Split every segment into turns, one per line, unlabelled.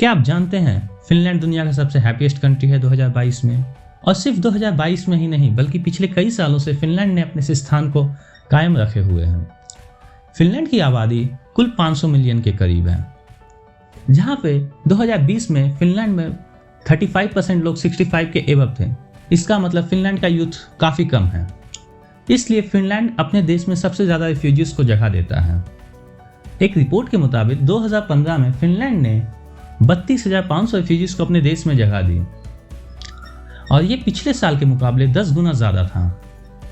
क्या आप जानते हैं फिनलैंड दुनिया का सबसे हैप्पीएस्ट कंट्री है 2022 में। और सिर्फ 2022 में ही नहीं बल्कि पिछले कई सालों से फिनलैंड ने अपने इस स्थान को कायम रखे हुए हैं। फिनलैंड की आबादी कुल 500 मिलियन के करीब है, जहां पे 2020 में फिनलैंड में 35% लोग 65 के एबव थे। इसका मतलब फिनलैंड का यूथ काफ़ी कम है, इसलिए फिनलैंड अपने देश में सबसे ज़्यादा रिफ्यूजीज को जगह देता है। एक रिपोर्ट के मुताबिक 2015 में फिनलैंड ने 32,500 रिफ्यूजीज को अपने देश में जगह दी और ये पिछले साल के मुकाबले 10 गुना ज़्यादा था।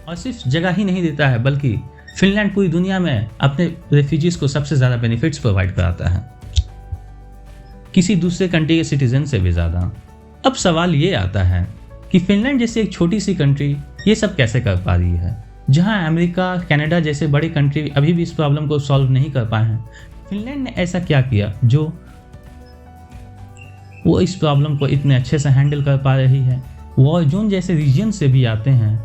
और सिर्फ जगह ही नहीं देता है बल्कि फिनलैंड पूरी दुनिया में अपने रिफ्यूजीज को सबसे ज़्यादा बेनिफिट्स प्रोवाइड कराता है, किसी दूसरे कंट्री के सिटीजन से भी ज़्यादा। अब सवाल ये आता है कि फिनलैंड जैसी एक छोटी सी कंट्री ये सब कैसे कर पा रही है, जहां अमेरिका, कनाडा जैसे बड़े कंट्री अभी भी इस प्रॉब्लम को सॉल्व नहीं कर पाए हैं। फिनलैंड ने ऐसा क्या किया जो वो इस प्रॉब्लम को इतने अच्छे से हैंडल कर पा रही है। वॉर जोन जैसे रीजन से भी आते हैं,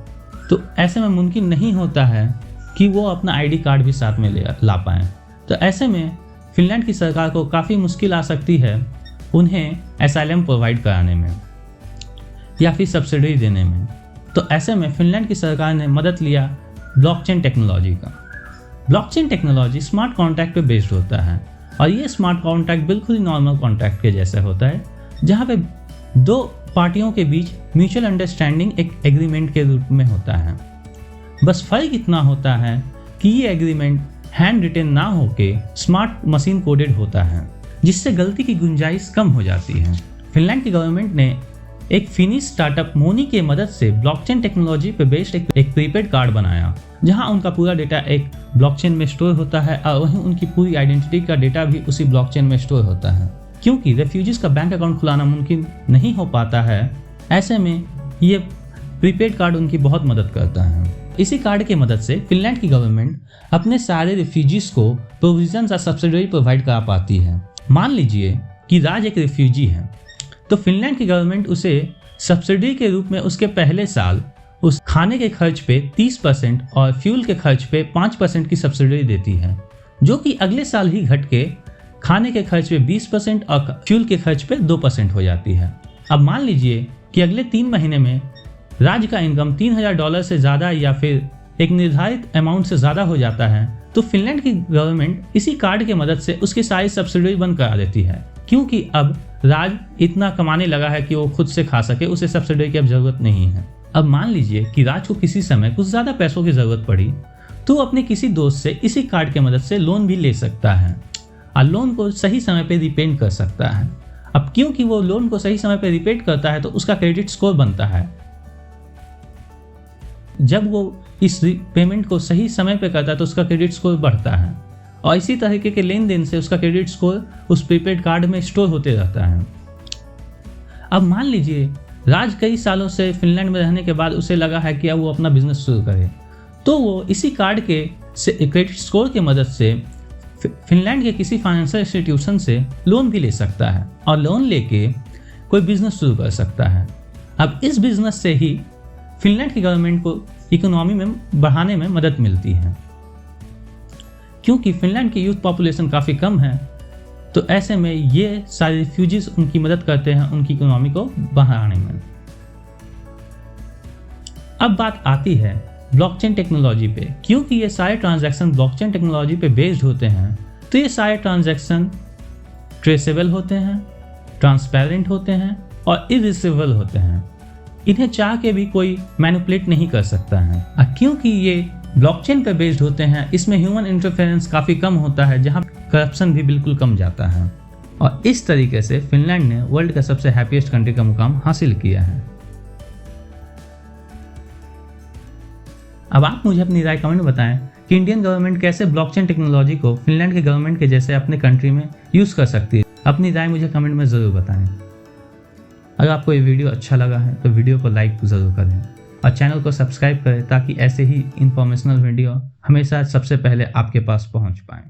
तो ऐसे में मुमकिन नहीं होता है कि वो अपना आईडी कार्ड भी साथ में ला पाएँ। तो ऐसे में फिनलैंड की सरकार को काफ़ी मुश्किल आ सकती है उन्हें एसाइलम प्रोवाइड कराने में या फिर सब्सिडी देने में। तो ऐसे में फिनलैंड की सरकार ने मदद लिया ब्लॉकचेन टेक्नोलॉजी का। ब्लॉकचेन टेक्नोलॉजी स्मार्ट कॉन्ट्रैक्ट पे बेस्ड होता है और ये स्मार्ट कॉन्ट्रैक्ट बिल्कुल ही नॉर्मल कॉन्ट्रैक्ट के जैसा होता है, जहाँ पे दो पार्टियों के बीच म्यूचुअल अंडरस्टैंडिंग एक एग्रीमेंट के रूप में होता है। बस फर्क इतना होता है कि ये एग्रीमेंट हैंड रिटेन ना होके स्मार्ट मशीन कोडेड होता है, जिससे गलती की गुंजाइश कम हो जाती है। फिनलैंड की गवर्नमेंट ने एक फिनिश स्टार्टअप मोनी की मदद से ब्लॉकचेन टेक्नोलॉजी पे बेस्ड एक प्रीपेड कार्ड बनाया, जहां उनका पूरा डेटा एक ब्लॉकचेन में स्टोर होता है और वहीं उनकी पूरी आइडेंटिटी का डेटा भी उसी ब्लॉकचेन में स्टोर होता है। क्योंकि रेफ्यूजीज का बैंक अकाउंट खुलाना मुमकिन नहीं हो पाता है, ऐसे में ये प्रीपेड कार्ड उनकी बहुत मदद करता है। इसी कार्ड की मदद से फिनलैंड की गवर्नमेंट अपने सारे रेफ्यूजीज को प्रोविजन या सब्सिडी प्रोवाइड करा पाती है। मान लीजिए कि राज एक रेफ्यूजी है, तो फिनलैंड की गवर्नमेंट उसे सब्सिडी के रूप में उसके पहले साल उस खाने के खर्च पे 30% और फ्यूल के खर्च पे 5% की सब्सिडी देती है, जो कि अगले साल ही घट के खाने के खर्च पे 20% और फ्यूल के खर्च पे 2% हो जाती है। अब मान लीजिए कि अगले 3 महीने में राज्य का इनकम $3,000 से ज़्यादा या फिर एक निर्धारित अमाउंट से ज़्यादा हो जाता है, तो फिनलैंड की गवर्नमेंट इसी कार्ड की मदद से उसकी सारी सब्सिडी बंद करा देती है, क्योंकि अब राज इतना कमाने लगा है कि वो खुद से खा सके, उसे सब्सिडी की अब ज़रूरत नहीं है। अब मान लीजिए कि राज को किसी समय कुछ ज़्यादा पैसों की ज़रूरत पड़ी, तो अपने किसी दोस्त से इसी कार्ड की मदद से लोन भी ले सकता है और लोन को सही समय पे रिपेड कर सकता है। अब क्योंकि वो लोन को सही समय पे रिपेड करता है तो उसका क्रेडिट स्कोर बनता है। जब वो इस पेमेंट को सही समय पे करता है तो उसका क्रेडिट स्कोर बढ़ता है और इसी तरीके के लेन देन से उसका क्रेडिट स्कोर उस प्रीपेड कार्ड में स्टोर होते रहता है। अब मान लीजिए राज कई सालों से फिनलैंड में रहने के बाद उसे लगा है कि अब वो अपना बिजनेस शुरू करे, तो वो इसी कार्ड के क्रेडिट स्कोर की मदद से फिनलैंड के किसी फाइनेंशियल इंस्टीट्यूशन से लोन भी ले सकता है और लोन लेके कोई बिजनेस शुरू कर सकता है। अब इस बिजनेस से ही फिनलैंड की गवर्नमेंट को इकोनॉमी में बढ़ाने में मदद मिलती है, क्योंकि फिनलैंड की यूथ पॉपुलेशन काफ़ी कम है। तो ऐसे में ये सारे रिफ्यूजीज उनकी मदद करते हैं उनकी इकोनॉमी को बढ़ाने में। अब बात आती है ब्लॉकचेन टेक्नोलॉजी पे। क्योंकि ये सारे ट्रांजैक्शन ब्लॉकचेन टेक्नोलॉजी पे बेस्ड होते हैं, तो ये सारे ट्रांजैक्शन ट्रेसेबल होते हैं, ट्रांसपेरेंट होते हैं और इरिवर्सिबल होते हैं। इन्हें चाह के भी कोई मैनिपुलेट नहीं कर सकता है। क्योंकि ये ब्लॉकचेन पे बेस्ड होते हैं, इसमें ह्यूमन इंटरफेरेंस काफ़ी कम होता है, जहाँ करप्शन भी बिल्कुल कम जाता है। और इस तरीके से फिनलैंड ने वर्ल्ड का सबसे हैप्पीएस्ट कंट्री का मुकाम हासिल किया है। अब आप मुझे अपनी राय कमेंट में बताएं कि इंडियन गवर्नमेंट कैसे ब्लॉकचेन टेक्नोलॉजी को फिनलैंड के गवर्नमेंट के जैसे अपने कंट्री में यूज़ कर सकती है। अपनी राय मुझे कमेंट में ज़रूर बताएं। अगर आपको ये वीडियो अच्छा लगा है तो वीडियो को लाइक ज़रूर करें और चैनल को सब्सक्राइब करें, ताकि ऐसे ही इंफॉर्मेशनल वीडियो हमेशा सबसे पहले आपके पास पहुंच पाएँ।